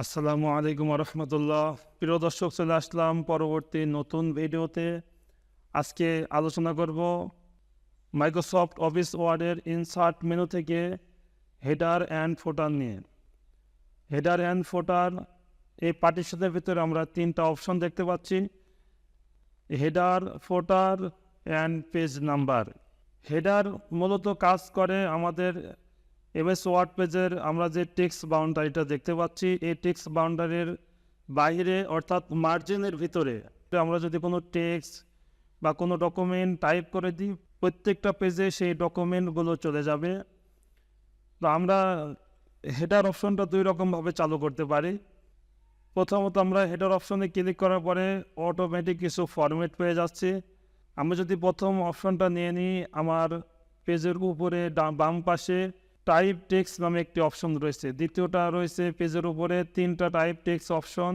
আসসালামু আলাইকুম রহমতুল্লাহ। প্রিয় দর্শক, চলে আসলাম পরবর্তী নতুন ভিডিওতে। আজকে আলোচনা করব মাইক্রোসফট অফিস ওয়ার্ডের ইনসার্ট মেনু থেকে হেডার অ্যান্ড ফুটার নিয়ে। হেডার অ্যান্ড ফুটার এই পার্টিশনের ভিতরে আমরা তিনটা অপশন দেখতে পাচ্ছি: header, footer and page number. Header মূলত কাজ করে আমাদের এমএস ওয়ার্ড পেজের আমরা যে টেক্সট বাউন্ডারিটা দেখতে পাচ্ছি, এই টেক্সট বাউন্ডারির বাইরে অর্থাৎ মার্জিনের ভিতরে আমরা যদি কোনো টেক্সট বা কোনো ডকুমেন্ট টাইপ করে দিই, প্রত্যেকটা পেজে সেই ডকুমেন্টগুলো চলে যাবে। তো আমরা হেডার অপশনটা দুই রকমভাবে চালু করতে পারি। প্রথমত আমরা হেডার অপশনে ক্লিক করার পরে অটোমেটিক কিছু ফরম্যাট পেয়ে যাচ্ছে। আমি যদি প্রথম অপশনটা নিয়ে নিই, আমার পেজের উপরে বাম পাশে টাইপ টেক্সট নামে একটি অপশন রয়েছে, দ্বিতীয়টা রয়েছে পেজের উপরে তিনটা টাইপ টেক্সট অপশন।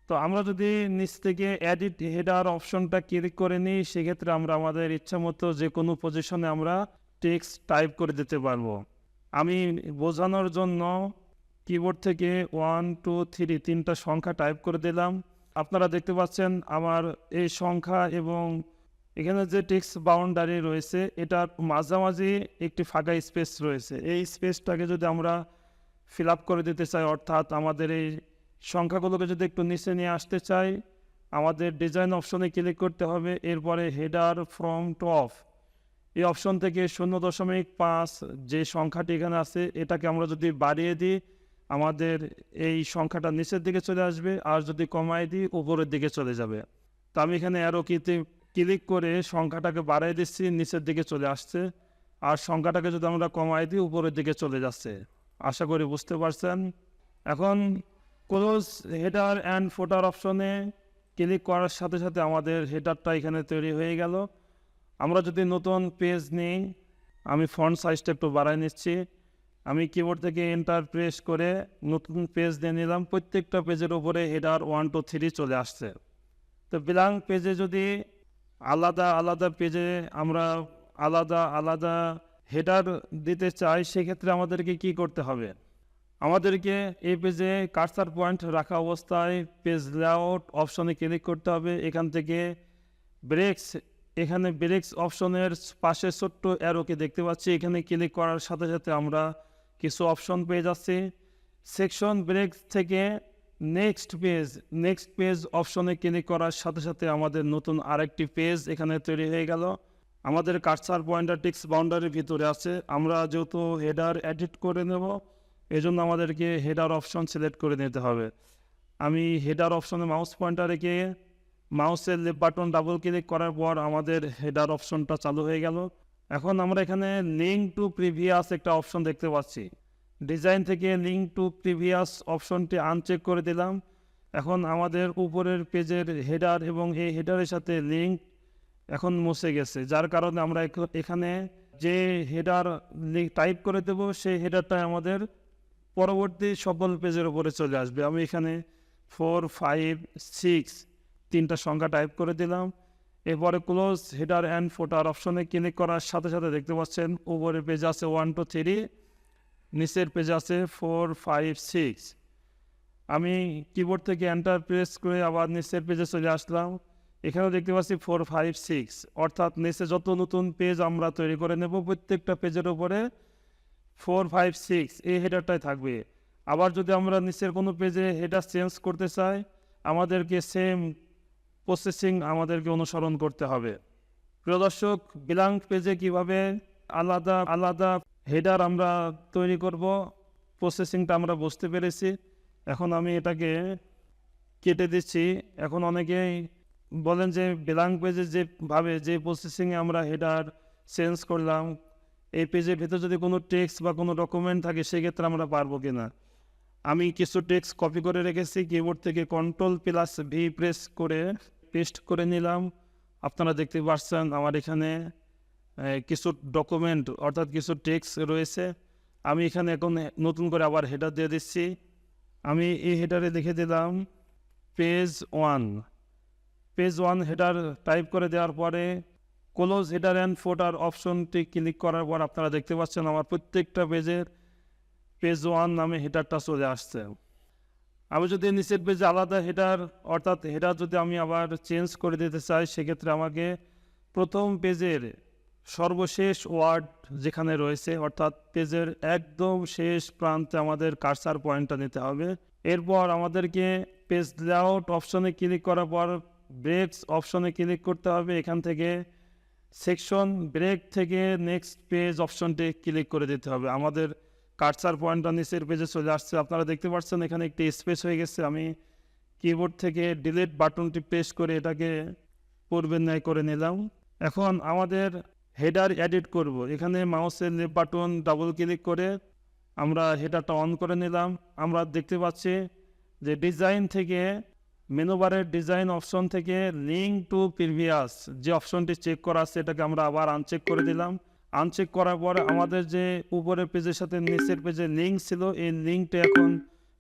তো আমরা যদি নিচ থেকে এডিট হেডার অপশনটা ক্লিক করে নিই, সেক্ষেত্রে আমরা আমাদের ইচ্ছা মতো যে কোনো পজিশনে আমরা টেক্সট টাইপ করে দিতে পারবো। আমি বোঝানোর জন্য কিবোর্ড থেকে 1 2 3 তিনটা সংখ্যা টাইপ করে দিলাম। আপনারা দেখতে পাচ্ছেন আমার এই সংখ্যা এবং এখানে যে টেক্সট বাউন্ডারি রয়েছে এটার মাঝামাঝি একটি ফাঁকা স্পেস রয়েছে। এই স্পেসটাকে যদি আমরা ফিল আপ করে দিতে চাই, অর্থাৎ আমাদের এই সংখ্যাগুলোকে যদি একটু নিচে নিয়ে আসতে চাই, আমাদের ডিজাইন অপশনে ক্লিক করতে হবে। এরপরে হেডার ফ্রম টপ এই অপশন থেকে 0.5 যে সংখ্যাটি এখানে আছে এটাকে আমরা যদি বাড়িয়ে দিই, আমাদের এই সংখ্যাটা নিচের দিকে চলে আসবে, আর যদি কমাই দিই উপরের দিকে চলে যাবে। তো আমি এখানে অ্যারো কিতে ক্লিক করে সংখ্যাটাকে বাড়িয়ে দিচ্ছি, নিচের দিকে চলে আসছে, আর সংখ্যাটাকে যদি আমরা কমাই দিই উপরের দিকে চলে যাচ্ছে। আশা করি বুঝতে পারছেন। এখন ক্লোজ হেডার অ্যান্ড ফুটার অপশনে ক্লিক করার সাথে সাথে আমাদের হেডারটা এখানে তৈরি হয়ে গেল। আমরা যদি নতুন পেজ নিই, আমি ফন্ট সাইজটা একটু বাড়াই নিচ্ছি। আমি কিবোর্ড থেকে এন্টার প্রেস করে নতুন পেজ দিয়ে নিলাম। প্রত্যেকটা পেজের উপরে হেডার 1 2 3 চলে আসছে। তো ব্ল্যাঙ্ক পেজে যদি আলাদা আলাদা পেজে আমরা আলাদা আলাদা হেডার দিতে চাই, সেক্ষেত্রে আমাদেরকে কি করতে হবে? আমাদেরকে এই পেজে কার্সার পয়েন্ট রাখা অবস্থায় পেজ লেআউট অপশনে ক্লিক করতে হবে। এখান থেকে ব্রেক্স অপশনের পাশে ছোট্ট অ্যারোকে দেখতে পাচ্ছি, এখানে ক্লিক করার সাথে সাথে আমরা কিছু অপশন পেয়ে যাচ্ছি। সেকশন ব্রেক থেকে নেক্সট পেজ অপশনে ক্লিক করার সাথে সাথে আমাদের নতুন আরেকটি পেজ এখানে তৈরি হয়ে গেল। আমাদের কার্সার পয়েন্টার টেক্সট বাউন্ডারির ভিতরে আছে। আমরা যেহেতু হেডার এডিট করে নেব, এজন্য আমাদেরকে হেডার অপশন সিলেক্ট করে নিতে হবে। আমি হেডার অপশনে মাউস পয়েন্টার রেখে মাউসের লেফট বাটন ডাবল ক্লিক করার পর আমাদের হেডার অপশনটা চালু হয়ে গেল। এখন আমরা এখানে লিঙ্ক টু প্রিভিয়াস একটা অপশন দেখতে পাচ্ছি। ডিজাইন থেকে লিঙ্ক টু প্রিভিয়াস অপশনটি আনচেক করে দিলাম। এখন আমাদের উপরের পেজের হেডার এবং এই হেডারের সাথে লিঙ্ক এখন মুছে গেছে, যার কারণে আমরা এখানে যে হেডার টাইপ করে দেব সেই হেডারটা আমাদের পরবর্তী সকল পেজের উপরে চলে আসবে। আমি এখানে 4 5 6 তিনটা সংখ্যা টাইপ করে দিলাম। এরপরে ক্লোজ হেডার অ্যান্ড ফুটার অপশনে ক্লিক করার সাথে সাথে দেখতে পাচ্ছেন উপরের পেজে আছে 1 2 3, নিচের পেজে আছে 4 5 6। আমি কিবোর্ড থেকে এন্টার প্রেস করে আবার নিচের পেজে চলে আসলাম। এখানেও দেখতে পাচ্ছি 4 5 6, অর্থাৎ নিচে যত নতুন পেজ আমরা তৈরি করে নেব প্রত্যেকটা পেজের উপরে 4 5 6 এই হেডারটাই থাকবে। আবার যদি আমরা নিচের কোনো পেজে হেডার চেঞ্জ করতে চাই, আমাদেরকে সেম প্রসেসিং আমাদেরকে অনুসরণ করতে হবে। প্রিয় দর্শক, ব্ল্যাঙ্ক পেজে কিভাবে আলাদা আলাদা হেডার আমরা তৈরি করব, প্রসেসিংটা আমরা বুঝতে পেরেছি। এখন আমি এটাকে কেটে দিচ্ছি। এখন অনেকেই বলেন যে ব্ল্যাঙ্ক পেজে যে প্রসেসিংয়ে আমরা হেডার চেঞ্জ করলাম, এই পেজের ভেতর যদি কোনো টেক্সট বা কোনো ডকুমেন্ট থাকে সেক্ষেত্রে আমরা পারবো কিনা। আমি কিছু টেক্সট কপি করে রেখেছি, কিবোর্ড থেকে Ctrl+V প্রেস করে পেস্ট করে নিলাম। আপনারা দেখতে পাচ্ছেন আমার এখানে কিছু ডকুমেন্ট অর্থাৎ কিছু টেক্সট রয়েছে। আমি এখানে এখন নতুন করে আবার হেডার দিয়ে দিচ্ছি। আমি এই হেডারে লিখে দিলাম পেজ 1 হেডার টাইপ করে দেওয়ার পরে ক্লোজ হেডার অ্যান্ড ফুটার অপশনটি ক্লিক করার পর আপনারা দেখতে পাচ্ছেন আমার প্রত্যেকটা পেজের পেজ 1 নামে হেডারটা চলে আসছে। আমি যদি নিচের পেজে আলাদা হেডার অর্থাৎ হেডার যদি আমি আবার চেঞ্জ করে দিতে চাই, সেক্ষেত্রে আমাকে প্রথম পেজের সর্বশেষ ওয়ার্ড যেখানে রয়েছে অর্থাৎ পেজের একদম শেষ প্রান্তে আমাদের কার্সার পয়েন্টটা নিতে হবে। এরপর আমাদেরকে পেজ লেআউট অপশনে ক্লিক করার পর ব্রেকস অপশনে ক্লিক করতে হবে। এখান থেকে সেকশন ব্রেক থেকে নেক্সট পেজ অপশনটি ক্লিক করে দিতে হবে। আমাদের কার্সার পয়েন্টটা নিচের পেজে চলে আসছে, আপনারা দেখতে পাচ্ছেন এখানে একটি স্পেস হয়ে গেছে। আমি কিবোর্ড থেকে ডিলিট বাটনটি প্রেস করে এটাকে পূর্বের ন্যায় করে নিলাম। এখন আমাদের হেডার এডিট করব। এখানে মাউসের লেফট বাটন ডাবল ক্লিক করে আমরা হেডারটা অন করে নিলাম। আমরা দেখতে পাচ্ছি যে ডিজাইন থেকে মেনু বারের ডিজাইন অপশন থেকে লিঙ্ক টু প্রিভিয়াস যে অপশনটি চেক করা আছে এটাকে আমরা আবার আনচেক করে দিলাম। আনচেক করার পরে আমাদের যে উপরের পেজের সাথে নিচের পেজে লিঙ্ক ছিল এই লিঙ্কটা এখন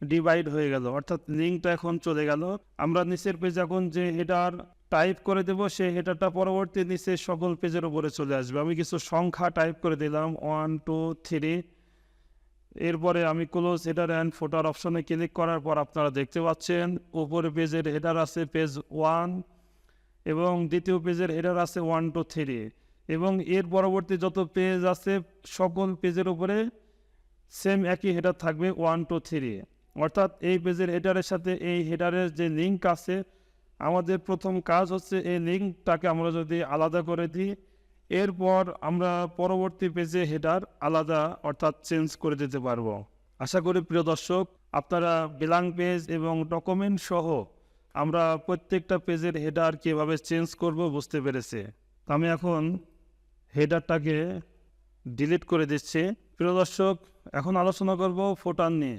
ডিভাইড হয়ে গেল, অর্থাৎ লিঙ্কটা এখন চলে গেল। আমরা নিচের পেজে এখন যে হেডার টাইপ করে দেব সেই হেডারটা পরবর্তী নিচের সকল পেজের উপরে চলে আসবে। আমি কিছু সংখ্যা টাইপ করে দিলাম 1 2 3। এরপরে আমি ক্লোজ হেডার অ্যান্ড ফুটার অপশনে ক্লিক করার পর আপনারা দেখতে পাচ্ছেন উপরে পেজের হেডার আছে পেজ 1 এবং দ্বিতীয় পেজের হেডার আছে 1 2 3 এবং এর পরবর্তী যত পেজ আছে সকল পেজের উপরে সেম একই হেডার থাকবে 1 2 3। অর্থাৎ এই পেজের হেডারের সাথে এই হেডারের যে লিঙ্ক আছে আমাদের প্রথম কাজ হচ্ছে এই লিঙ্কটাকে আমরা যদি আলাদা করে দিই, এরপর আমরা পরবর্তী পেজে হেডার আলাদা অর্থাৎ চেঞ্জ করে দিতে পারবো। আশা করি প্রিয় দর্শক আপনারা ব্ল্যাঙ্ক পেজ এবং ডকুমেন্ট সহ আমরা প্রত্যেকটা পেজের হেডার কীভাবে চেঞ্জ করব বুঝতে পেরেছে। আমি এখন হেডারটাকে ডিলিট করে দিচ্ছি। প্রিয় দর্শক এখন আলোচনা করব ফুটার নিয়ে।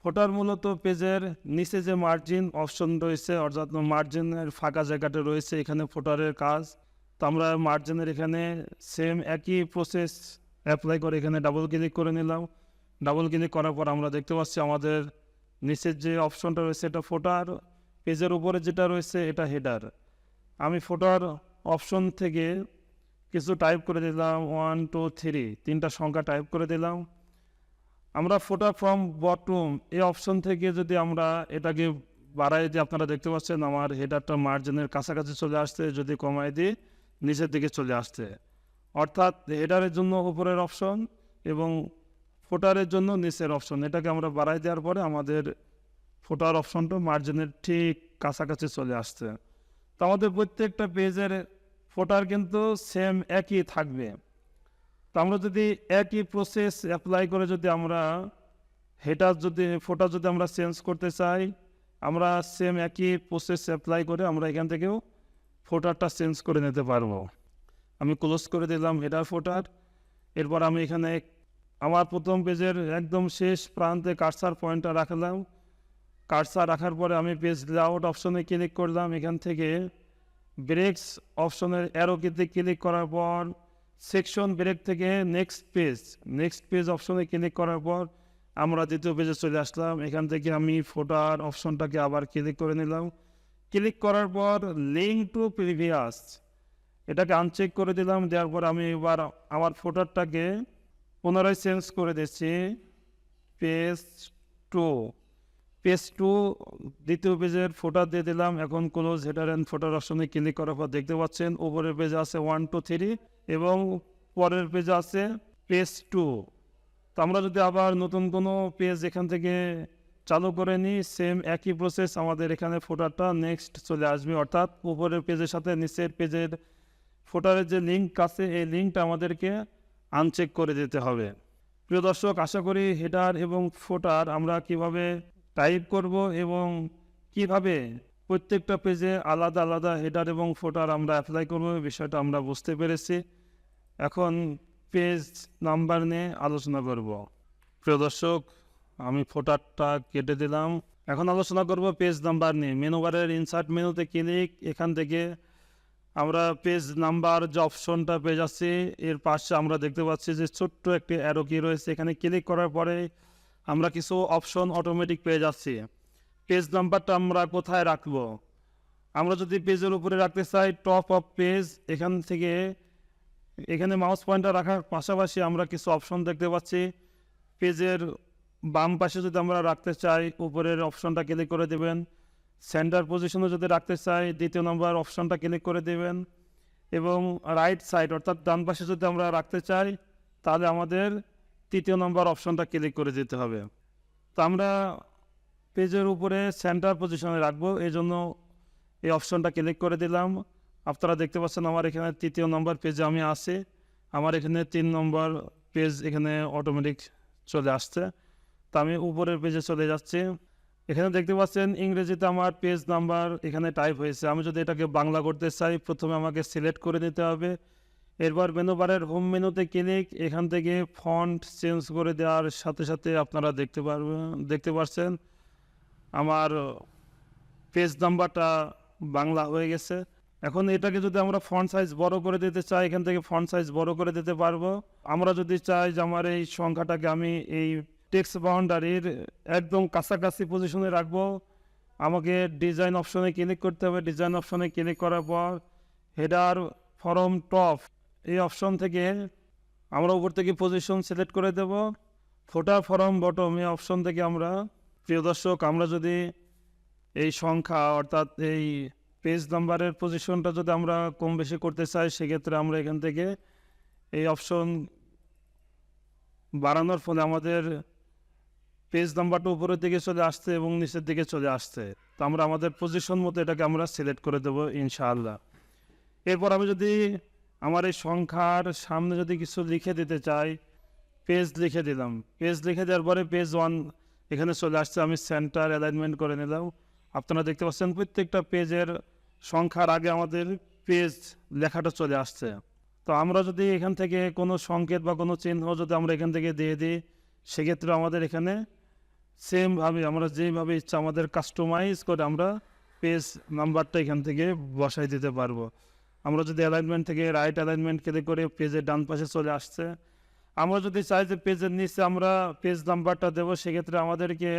ফুটার মূলত পেজের নিচে যে মার্জিন অপশন রয়েছে অর্থাৎ মার্জিনের ফাঁকা জায়গাটা রয়েছে এখানে ফুটারের কাজ। তো আমরা মার্জিনের এখানে সেম একই প্রসেস অ্যাপ্লাই করে এখানে ডাবল ক্লিক করে নিলাম। ডাবল ক্লিক করার পর আমরা দেখতে পাচ্ছি আমাদের নিচের যে অপশনটা রয়েছে এটা ফুটার, পেজের উপরে যেটা রয়েছে এটা হেডার। আমি ফুটার অপশন থেকে কিছু টাইপ করে দিলাম 1 2 3 তিনটা সংখ্যা টাইপ করে দিলাম। আমরা ফুটার ফ্রম বটম এই অপশন থেকে যদি আমরা এটাকে বাড়াই দিই আপনারা দেখতে পাচ্ছেন আমার হেডারটা মার্জিনের কাছাকাছি চলে আসছে, যদি কমাই দিই নিচের দিকে চলে আসছে। অর্থাৎ হেডারের জন্য উপরের অপশন এবং ফুটারের জন্য নিচের অপশন, এটাকে আমরা বাড়াই দেওয়ার পরে আমাদের ফুটার অপশনটা মার্জিনের ঠিক কাছাকাছি চলে আসছে। তো আমাদের প্রত্যেকটা পেজের ফুটার কিন্তু সেম একই থাকবে। তো আমরা যদি একই প্রসেস অ্যাপ্লাই করে যদি আমরা হেডার যদি ফুটার যদি আমরা চেঞ্জ করতে চাই, আমরা সেম একই প্রসেস অ্যাপ্লাই করে আমরা এখান থেকেও ফুটারটা চেঞ্জ করে নিতে পারবো। আমি ক্লোজ করে দিলাম হেডার ফুটার। এরপর আমি এখানে আমার প্রথম পেজের একদম শেষ প্রান্তে কার্সার পয়েন্টটা রাখলাম। কার্সার রাখার পরে আমি পেজ লেআউট অপশনে ক্লিক করলাম। এখান থেকে ব্রেকস অপশনের অ্যারো কিতে ক্লিক করার পর সেকশন ব্রেক থেকে নেক্সট পেজ অপশনে ক্লিক করার পর আমরা দ্বিতীয় পেজে চলে আসলাম। এখান থেকে আমি ফুটার অপশনটাকে আবার ক্লিক করে নিলাম। ক্লিক করার পর লিঙ্ক টু প্রিভিয়াস এটাকে আনচেক করে দিলাম। দেওয়ার পর আমি এবার আমার ফুটারটাকে পুনরায় চেঞ্জ করে দিচ্ছি পেজ 2 দ্বিতীয় পেজের ফুটার দিয়ে দিলাম। এখন ক্লোজ হেডার অ্যান্ড ফুটার অপশনে ক্লিক করার পর দেখতে পাচ্ছেন উপরের পেজে আছে 1 2 3 এবং পরের পেজে আছে পেজ 2। তো আমরা যদি আবার নতুন কোনো পেজ এখান থেকে চালু করে নিই সেম একই প্রসেস আমাদের এখানে ফুটারটা নেক্সট চলে আসবে। অর্থাৎ উপরের পেজের সাথে নিচের পেজের ফুটারের যে লিঙ্ক আছে এই লিঙ্কটা আমাদেরকে আনচেক করে দিতে হবে। প্রিয় দর্শক আশা করি হেডার এবং ফুটার আমরা কিভাবে টাইপ করব এবং কিভাবে প্রত্যেকটা পেজে আলাদা আলাদা হেডার এবং ফুটার আমরা অ্যাপ্লাই করব বিষয়টা আমরা বুঝতে পেরেছি। এখন পেজ নাম্বার নিয়ে আলোচনা করব। প্রিয় দর্শক আমি ফুটারটা কেটে দিলাম। এখন আলোচনা করব পেজ নাম্বার নিয়ে। মেনু বারের ইনসার্ট মেনুতে ক্লিক, এখান থেকে আমরা পেজ নাম্বার যে অপশনটা পেজ আছে এর পাশে আমরা দেখতে পাচ্ছি যে ছোট্ট একটি অ্যারো কি রয়েছে। এখানে ক্লিক করার পরে আমরা কিছু অপশন অটোমেটিক পেয়ে যাচ্ছি। পেজ নাম্বারটা আমরা কোথায় রাখব? আমরা যদি পেজের উপরে রাখতে চাই টপ অফ পেজ, এখান থেকে এখানে মাউস পয়েন্টার রাখার পাশাপাশি আমরা কিছু অপশন দেখতে পাচ্ছি। পেজের বাম পাশে যদি আমরা রাখতে চাই উপরের অপশনটা ক্লিক করে দেবেন। সেন্টার পজিশনে যদি রাখতে চাই দ্বিতীয় নম্বর অপশনটা ক্লিক করে দেবেন। এবং রাইট সাইড অর্থাৎ ডান পাশে যদি আমরা রাখতে চাই তাহলে আমাদের তৃতীয় নম্বর অপশনটা ক্লিক করে দিতে হবে। তো আমরা পেজের উপরে সেন্টার পজিশনে রাখবো, এই জন্য এই অপশনটা ক্লিক করে দিলাম। আপনারা দেখতে পাচ্ছেন আমার এখানে তৃতীয় নম্বর পেজে আমি আছি। আমার এখানে 3 নম্বর পেজ এখানে অটোমেটিক চলে আসছে। তো আমি উপরের পেজে চলে যাচ্ছি। এখানে দেখতে পাচ্ছেন ইংরেজিতে আমার পেজ নাম্বার এখানে টাইপ হয়েছে। আমি যদি এটাকে বাংলা করতে চাই প্রথমে আমাকে সিলেক্ট করে নিতে হবে। এরপর মেনু বারের হোম মেনুতে ক্লিক, এখান থেকে ফন্ট চেঞ্জ করে দেওয়ার সাথে সাথে আপনারা দেখতে পাচ্ছেন আমার পেজ নাম্বারটা বাংলা হয়ে গেছে। এখন এটাকে যদি আমরা ফন্ট সাইজ বড় করে দিতে চাই এখান থেকে ফন্ট সাইজ বড় করে দিতে পারবো। আমরা যদি চাই যে আমার এই সংখ্যাটাকে আমি এই টেক্সট বাউন্ডারির একদম কাছাকাছি পজিশনে রাখবো, আমাকে ডিজাইন অপশনে ক্লিক করতে হবে। ডিজাইন অপশনে ক্লিক করার পর হেডার ফরম টপ এই অপশন থেকে আমরা উপর থেকে পজিশন সিলেক্ট করে দেব। ফুটার ফরম বটম এই অপশন থেকে আমরা, প্রিয় দর্শক, আমরা যদি এই সংখ্যা অর্থাৎ এই পেজ নাম্বারের পজিশনটা যদি আমরা কম বেশি করতে চাই সেক্ষেত্রে আমরা এখান থেকে এই অপশন বাড়ানোর ফলে আমাদের পেজ নাম্বারটা উপরের দিকে চলে আসছে এবং নিচের দিকে চলে আসছে। তো আমরা আমাদের পজিশন মতো এটাকে আমরা সিলেক্ট করে দেবো ইনশাআল্লাহ। এরপর আমি যদি আমার এই সংখ্যার সামনে যদি কিছু লিখে দিতে চাই, পেজ লিখে দিলাম। পেজ লিখে দেওয়ার পরে পেজ 1 এখানে চলে আসছে। আমি সেন্টার অ্যালাইনমেন্ট করে নিলাম। আপনারা দেখতে পাচ্ছেন প্রত্যেকটা পেজের সংখ্যার আগে আমাদের পেজ লেখাটা চলে আসছে। তো আমরা যদি এখান থেকে কোনো সংকেত বা কোনো চিহ্ন যদি আমরা এখান থেকে দিয়ে দিই সেক্ষেত্রে আমাদের এখানে সেমভাবে আমরা যেইভাবে ইচ্ছা আমাদের কাস্টমাইজ করে আমরা পেজ নাম্বারটা এখান থেকে বসাই দিতে পারবো। আমরা যদি অ্যালাইনমেন্ট থেকে রাইট অ্যালাইনমেন্ট ক্লিক করে পেজের ডান পাশে চলে আসছে। আমরা যদি চাই যে পেজের নিচে আমরা পেজ নাম্বারটা দেবো সেক্ষেত্রে আমাদেরকে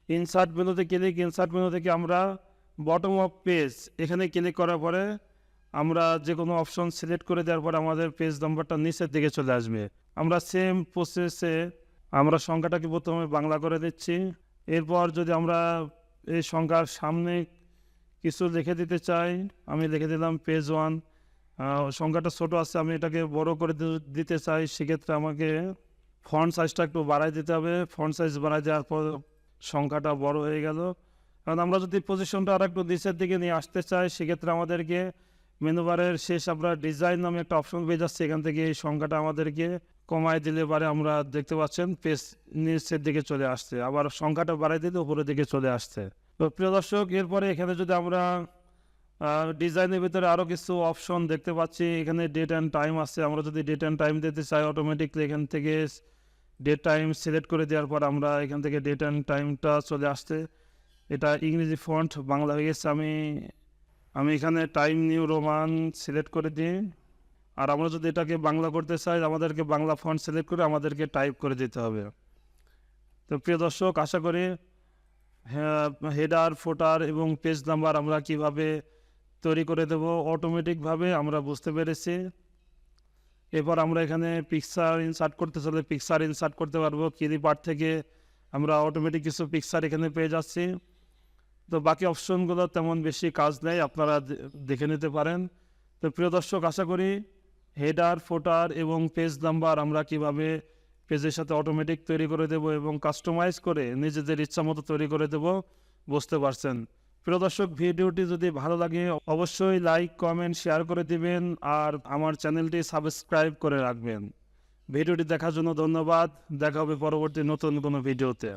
ইনসার্ট মেনুতে ক্লিক, ইনসার্ট মেনু থেকে আমরা বটম অফ পেজ এখানে ক্লিক করার পরে আমরা যে কোনো অপশন সিলেক্ট করে দেওয়ার পরে আমাদের পেজ নাম্বারটা নিচের দিকে চলে আসবে। আমরা সেম প্রসেসে আমরা সংখ্যাটাকে প্রথমে বাংলা করে দিচ্ছি। এরপর যদি আমরা এই সংখ্যার সামনে কিছু লিখে দিতে চাই, আমি লিখে দিলাম পেজ 1। সংখ্যাটা ছোটো আছে, আমি এটাকে বড় করে দিতে চাই সেক্ষেত্রে আমাকে ফন্ট সাইজটা একটু বাড়াই দিতে হবে। ফন্ট সাইজ বাড়াই দেওয়ার পর সংখ্যাটা বড় হয়ে গেল। কারণ আমরা যদি পজিশনটা আর একটু নিচের দিকে নিয়ে আসতে চাই সেক্ষেত্রে আমাদেরকে মেনু বারের শেষ আমরা ডিজাইন নামে একটা অপশন পেয়ে যাচ্ছে, এখান থেকে এই সংখ্যাটা আমাদেরকে কমায় দিলে পারে আমরা দেখতে পাচ্ছেন পেজ নিচের দিকে চলে আসছে, আবার সংখ্যাটা বাড়াই দিলে উপরের দিকে চলে আসছে। তো প্রিয় দর্শক, এরপরে এখানে যদি আমরা ডিজাইনের ভিতরে আরও কিছু অপশন দেখতে পাচ্ছি, এখানে ডেট অ্যান্ড টাইম আছে। আমরা যদি ডেট অ্যান্ড টাইম দিতে চাই অটোমেটিকলি এখান থেকে ডেট টাইম সিলেক্ট করে দেওয়ার পর আমরা এখান থেকে ডেট অ্যান্ড টাইমটা চলে আসছে। এটা ইংরেজি ফন্ট বাংলা হয়ে গেছে। আমি এখানে টাইম নিউ রোমান সিলেক্ট করে দিই। আর আমরা যদি এটাকে বাংলা করতে চাই আমাদেরকে বাংলা ফন্ট সিলেক্ট করে আমাদেরকে টাইপ করে দিতে হবে। তো প্রিয় দর্শক, আশা করি হেডার, ফুটার এবং পেজ নাম্বার আমরা কিভাবে তৈরি করে দেব অটোমেটিকভাবে আমরা বুঝতে পেরেছি। এরপর আমরা এখানে পিকচার ইনসার্ট করতে চাইলে পিকচার ইনসার্ট করতে পারবো। কিরি পার্ট থেকে আমরা অটোমেটিক কিছু পিকচার এখানে পেয়ে যাচ্ছি। তো বাকি অপশনগুলো তেমন বেশি কাজ নেই, আপনারা দেখে নিতে পারেন। তো প্রিয় দর্শক, আশা করি হেডার, ফুটার এবং পেজ নাম্বার আমরা কিভাবে পেজের সাথে অটোমেটিক তৈরি করে দেব এবং কাস্টমাইজ করে নিজেদের ইচ্ছা মতো তৈরি করে দেব বুঝতে পারছেন। প্রিয় দর্শক, ভিডিওটি যদি ভালো লাগে অবশ্যই লাইক, কমেন্ট, শেয়ার করে দিবেন আর আমার চ্যানেলটি সাবস্ক্রাইব করে রাখবেন। ভিডিওটি দেখার জন্য ধন্যবাদ। দেখা হবে পরবর্তী নতুন কোনো ভিডিওতে।